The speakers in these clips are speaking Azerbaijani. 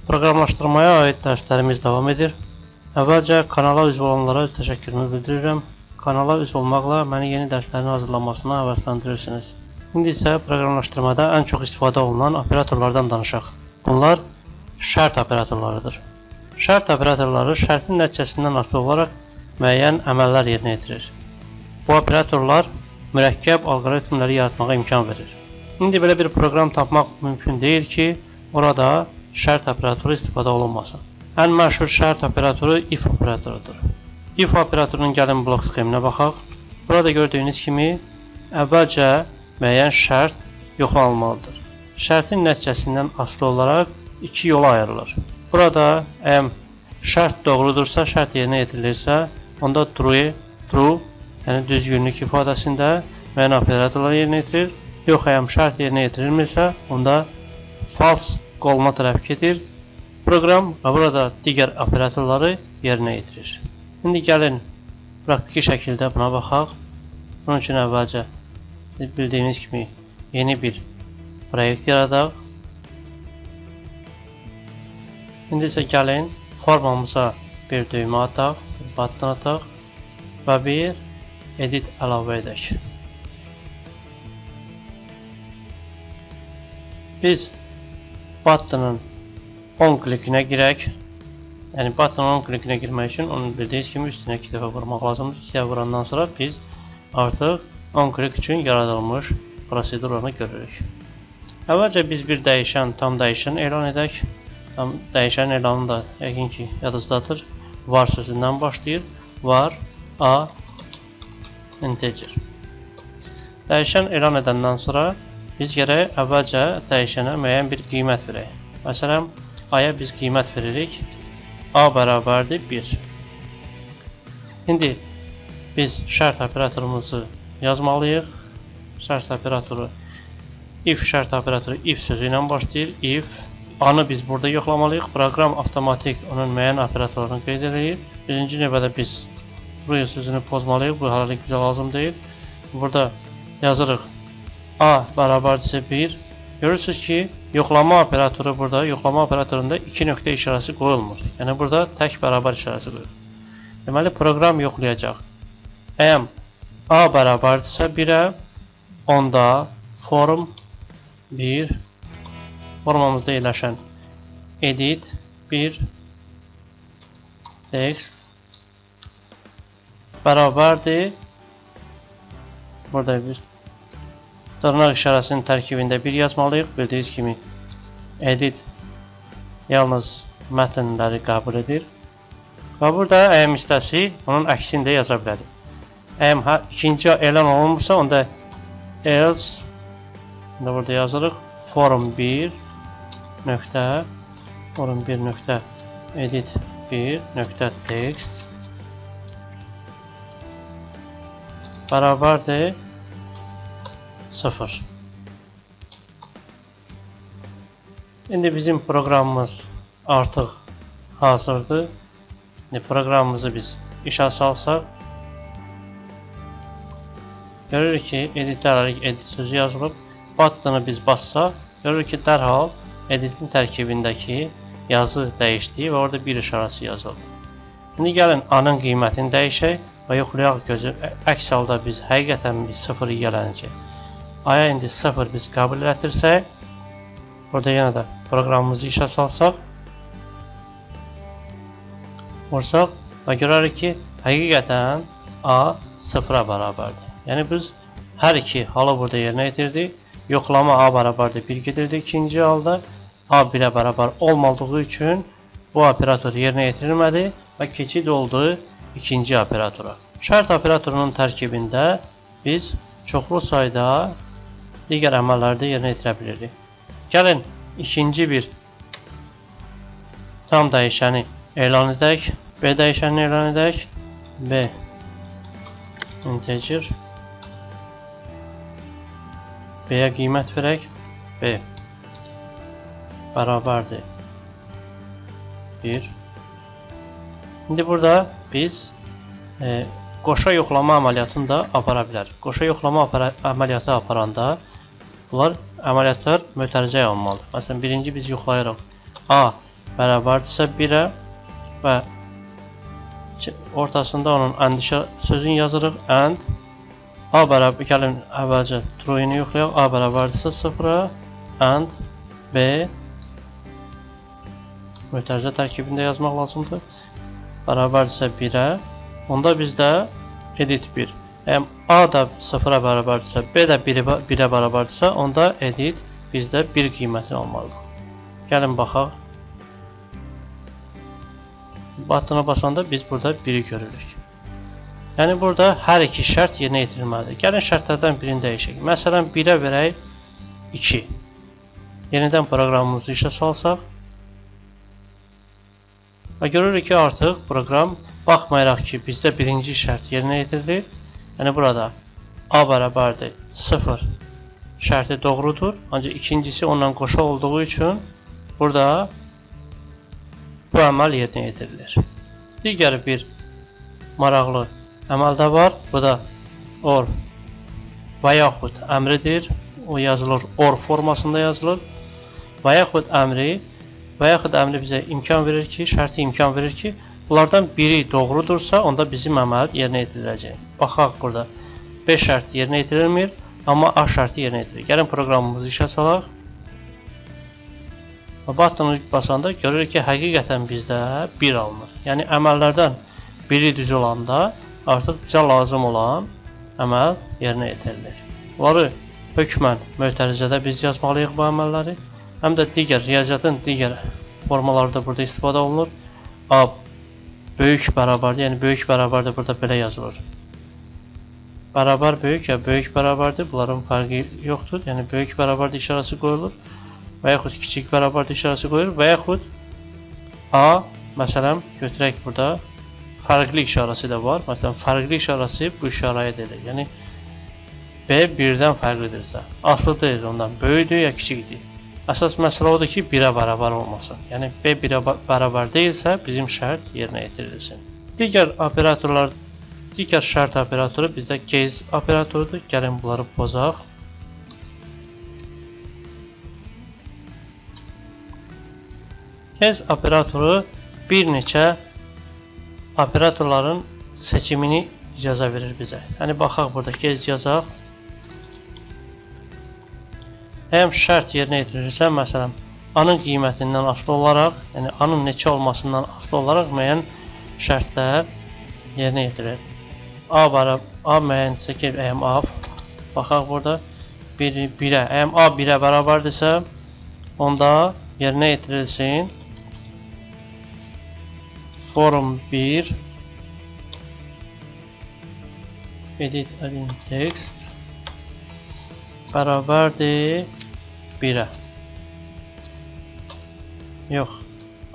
Proqramlaşdırmaya aid dərslərimiz davam edir. Əvvəlcə kanala üzv olanlara öz təşəkkürümü bildirirəm. Kanala üzv olmaqla məni yeni dərslərin hazırlanmasına həvəsləndirirsiniz. İndi isə proqramlaşdırmada ən çox istifadə olunan operatorlardan danışaq. Bunlar şərt operatorlarıdır. Şərt operatorları şərtin nəticəsindən asılı olaraq müəyyən əməllər yerinə yetirir. Bu operatorlar mürəkkəb alqoritmləri yaratmağa imkan verir. İndi belə bir proqram tapmaq mümkün deyil ki, orada şərt operatoru istifadə olunmasın. Ən məşhur şərt operatoru if operatorudur. If operatorunun gəlin blok sxeminə baxaq. Burada gördüyünüz kimi əvvəlcə müəyyən şərt yoxlanılmalıdır. Şərtin nəticəsindən asılı olaraq iki yola ayrılır. Burada əgər şərt doğrudursa, şərt yerinə yetirilirsə, onda true, yəni düzgünlük ifadəsində müəyyən operatorlar yerinə yetirir. Yox, əgər şərt yerinə yetirilmirsə, onda false qoluna tərəf gedir. Proqram və burada digər operatorları yerinə yetirir. İndi gəlin praktiki şəkildə buna baxaq. Bunun üçün əvvəlcə bildiyiniz kimi yeni bir proyekt yaradaq. İndi isə gəlin formamıza bir düymə ataq, bir button ataq və bir edit əlavə edək. Biz buttonun 10 klikinə girək. Yəni buttonun 10 klikinə girmək üçün onu bildiyiniz kimi üstünə 2 dəfə vurmaq lazımdır. 2 dəfə vurandan sonra biz artıq 10 klik üçün yaradılmış prosedurunu görürük. Əvvəlcə biz bir dəyişən, tam dəyişən elan edək. Tam dəyişən elanı da yəqin ki yadınızdadır. Var sözündən başlayır. Var a integer. Dəyişən elan edəndən sonra biz gərək əvvəlcə dəyişənə müəyyən bir qiymət verək. Məsələn, a-ya biz qiymət veririk. A bərabərdir 1. İndi biz şərt operatorumuzu yazmalıyıq. Şərt operatoru if şərt operatoru if sözü ilə başlayır. If a-nı biz burada yoxlamalıyıq. Proqram avtomatik onun müəyyən operatorlarını qeyd edir. Birinci növbədə biz true sözünü pozmalıyıq. Bu hələlik bizə lazım deyil. Burada yazırıq a bərabərdirsə 1. Görürsünüz ki, yoxlama operatoru burada, yoxlama operatorunda 2 nöqtə işarəsi qoyulmur. Yəni burada tək bərabər işarəsi qoyulur. Deməli, proqram yoxlayacaq. Əgər a bərabərdirsə 1-ə, onda form 1 formamızda yerləşən edit 1 text bərabərdir. Burada bir dırnaq işarəsinin tərkibində 1 yazmalıyıq. Bildiyiniz kimi edit yalnız mətnləri qəbul edir. Və burada əgər istəsə onun əksini də yaza bilərik. Əgər ikinci elan olunmursa, onda else burada yazırıq form 1 nöqtə form 1 nöqtə edit 1 nöqtə text bərabərdir 0. İndi bizim proqramımız artıq hazırdır. İndi proqramımızı biz işə salsaq, görürük ki, editlərə edit sözü yazılıb. Buttonu biz bassaq, görürük ki, dərhal editin tərkibindəki yazı dəyişdi və orada bir işarəsi yazıldı. İndi gəlin a-nın qiymətini dəyişək və yoxlayaq gözü. Əks halda biz həqiqətən 0 gələnəcək. A-ya indi 0 biz qəbul etirsək, burada yenə də proqramımızı işə salsaq, vursaq və görərik ki, həqiqətən A 0-a bərabərdir. Yəni biz hər iki halı burada yerinə yetirdik. Yoxlama A bərabərdir 1 gedirdi. İkinci halda A 1-ə bərabər olmadığı üçün bu operator yerinə yetirilmədi və keçid oldu ikinci operatora. Şərt operatorunun tərkibində biz çoxlu sayda digər əməlləri də yerinə yetirə bilirik. Gəlin ikinci bir tam dəyişəni elan edək. B dəyişənini elan edək. B integer. B-yə qiymət verək. B bərabərdir 1. İndi burada biz qoşa yoxlama əməliyyatını da apara bilərik. Qoşa yoxlama əməliyyatı aparanda bunlar əməliyyatlar mötərizə olmalıdır. Məsələn, birinci biz yoxlayırıq A bərabərdirsə 1-ə və ortasında onun and sözünü yazırıq. And A bərabər, gəlin əvvəlcə true-unu yoxlayaq. A bərabərdirsə 0-a, and B mötərizə tərkibində yazmaq lazımdır. Bərabərdirsə 1-ə, onda bizdə edit 1. Əgər A da 0-a bərabərdirsə, B də 1-ə bərabərdirsə, onda edit bizdə 1 qiymətini almalıdır. Gəlin baxaq. Buttona basanda biz burada 1-i görürük. Yəni burada hər iki şərt yerinə yetirilməlidir. Gəlin şərtlərdən birini dəyişək. Məsələn, 1-ə verək 2. Yenidən proqramımızı işə salsaq və görürük ki, artıq proqram baxmayaraq ki, bizdə birinci şərt yerinə yetirilir. Yəni burada A bərabərdir 0 şərti doğrudur. Ancaq ikincisi ondan qoşa olduğu üçün burada bu əməl yerinə yetirilir. Digər bir maraqlı əməl də var. Bu da or və yaxud əmridir. O yazılır or formasında yazılır. Və yaxud əmri bizə imkan verir ki, şərti imkan verir ki, bunlardan biri doğrudursa, onda bizim əməl yerinə yetiriləcək. Baxaq burada. B şərti yerinə yetirilmir, amma A şərti yerinə yetirilir. Gəlin proqramımızı işə salaq. Buttonu basanda görürük ki, həqiqətən bizdə 1 alınır. Yəni əməllərdən biri düz olanda artıq bizə lazım olan əməl yerinə yetirilir. Bunları hökmən mötərizədə biz yazmalıyıq bu əməlləri. Həm də riyaziyyatın digər formaları da burada istifadə olunur. A böyük bərabərdir, yəni böyük bərabərdir burada belə yazılır. Bərabər böyük ya böyük bərabərdir, bunların fərqi yoxdur. Yəni böyük bərabərdir işarəsi qoyulur və yaxud kiçik bərabərdir işarəsi qoyulur və yaxud A, məsələn, götürək burada fərqli işarəsi də var. Məsələn, fərqli işarəsi bu işarəyə deyilir. Yəni B 1-dən fərqlidirsə, aslı deyil ondan böyükdür ya kiçikdir. Əsas məsələ odur ki, 1-ə bərabər olmasın. Yəni B 1-ə bərabər deyilsə, bizim şərt yerinə yetirilsin. Digər şərt operatoru bizdə case operatorudur. Gəlin bunları pozaq. Case operatoru bir neçə operatorların seçimini icazə verir bizə. Yəni baxaq burada case yazaq. Əgər şərt yerinə yetirilirsə, məsələn, A-nın qiymətindən asılı olaraq, yəni A-nın neçə olmasından asılı olaraq müəyyən şərtlər yerinə yetirilir. A müəyyəndirsə ki, əgər A, baxaq burada 1-ə, əgər A 1-ə bərabərdirsə, onda yerinə yetirilsin form 1 edit text bərabərdir 1-ə. Yox,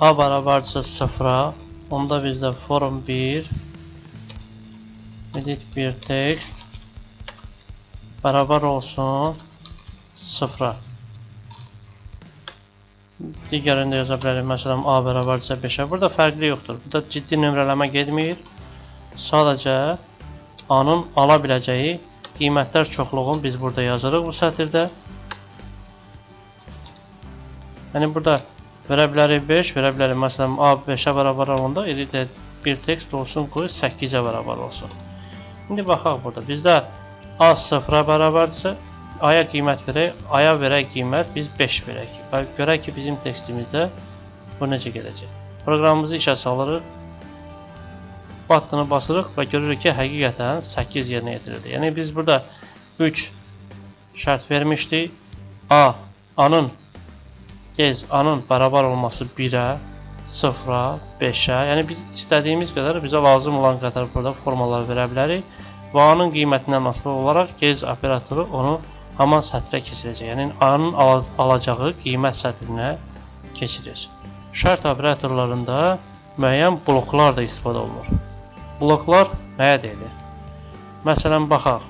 A bərabərdirsə 0-a, onda bizdə form 1 edit bir text bərabər olsun 0-a. Digərində yaza bilərik. Məsələn, A bərabərdirsə 5-ə. Burada fərqli yoxdur. Burada ciddi nömrələmə getmir. Sadəcə A-nın ala biləcəyi qiymətlər çoxluğunu biz burada yazırıq bu sətirdə. Yəni burada verə bilərik 5, verə bilərik. Məsələn, A 5-ə bərabər olanda edit bir text olsun, qoy 8-ə bərabər olsun. İndi baxaq burada. Bizdə A 0-a bərabərdirsə, A-ya qiymət verək, A-ya verək qiymət biz 5 verək. Və görək ki, bizim tekstimizdə bu necə gedəcək. Proqramımızı işə salırıq. Buttonu basırıq və görürük ki, həqiqətən 8 yerinə yetirildi. Yəni biz burada 3 şərt vermişdik. A-nın bərabər olması 1-ə, 0-a, 5-ə. Yəni biz istədiyimiz qədər, bizə lazım olan qədər burada formalar verə bilərik. Və A-nın qiymətindən asılı olaraq case operatoru onu haman sətrə keçirəcək. Yəni A-nın alacağı qiymət sətrinə keçirir. Şərt operatorlarında müəyyən bloklar da istifadə olunur. Bloklar nəyə deyilir? Məsələn, baxaq.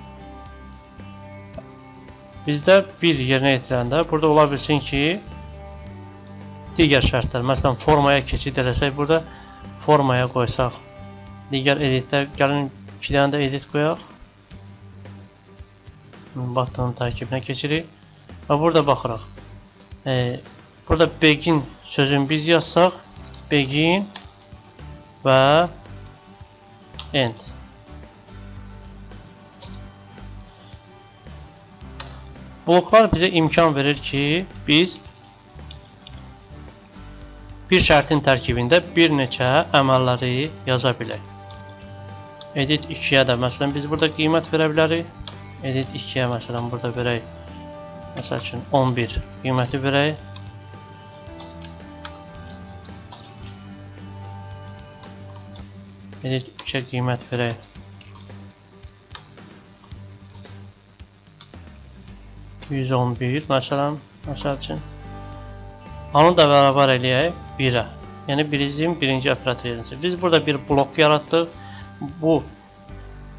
Bizdə 1 yerinə yetiriləndə burada ola bilsin ki, digər şərtlər, məsələn, formaya keçid edəsək, burada formaya qoysaq. Digər editdə, gəlin 2 dənə də edit qoyaq. Buttonun tərkibinə keçirik. Və burada baxırıq. Burada begin sözünü biz yazsaq, begin və end. Bloklar bizə imkan verir ki, biz bir şərtin tərkibində bir neçə əməlləri yaza bilək. Edit 2-yə də məsələn biz burada qiymət verə bilərik. Edit 2-yə məsələn burada verək. Məsəl üçün 11 qiyməti verək. Edit 3-ə qiymət verək. %111 məsələn, məsəl üçün. Onu da bərabər eləyək 1-ə. Yəni bizim birinci operator yerinəcək. Biz burada bir blok yaratdıq. Bu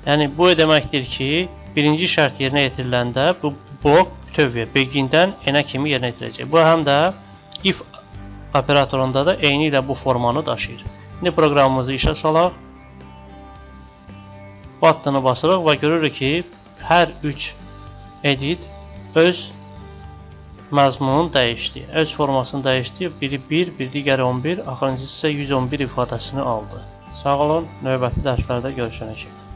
deməkdir ki, birinci şərt yerinə yetiriləndə bu blok bütövlüyə begindən enə kimi yerinə yetirəcək. Bu həm də if operatorunda da eyni ilə bu formanı daşıyır. İndi proqramımızı işə salaq. Buttonu basırıq və görürük ki, hər 3 edit öz məzmununu dəyişdi. Öz formasını dəyişdi. Biri 1, bir digəri 11, axırıncısı isə 111 ifadəsini aldı. Sağ olun, növbəti dərslərdə görüşənəcək.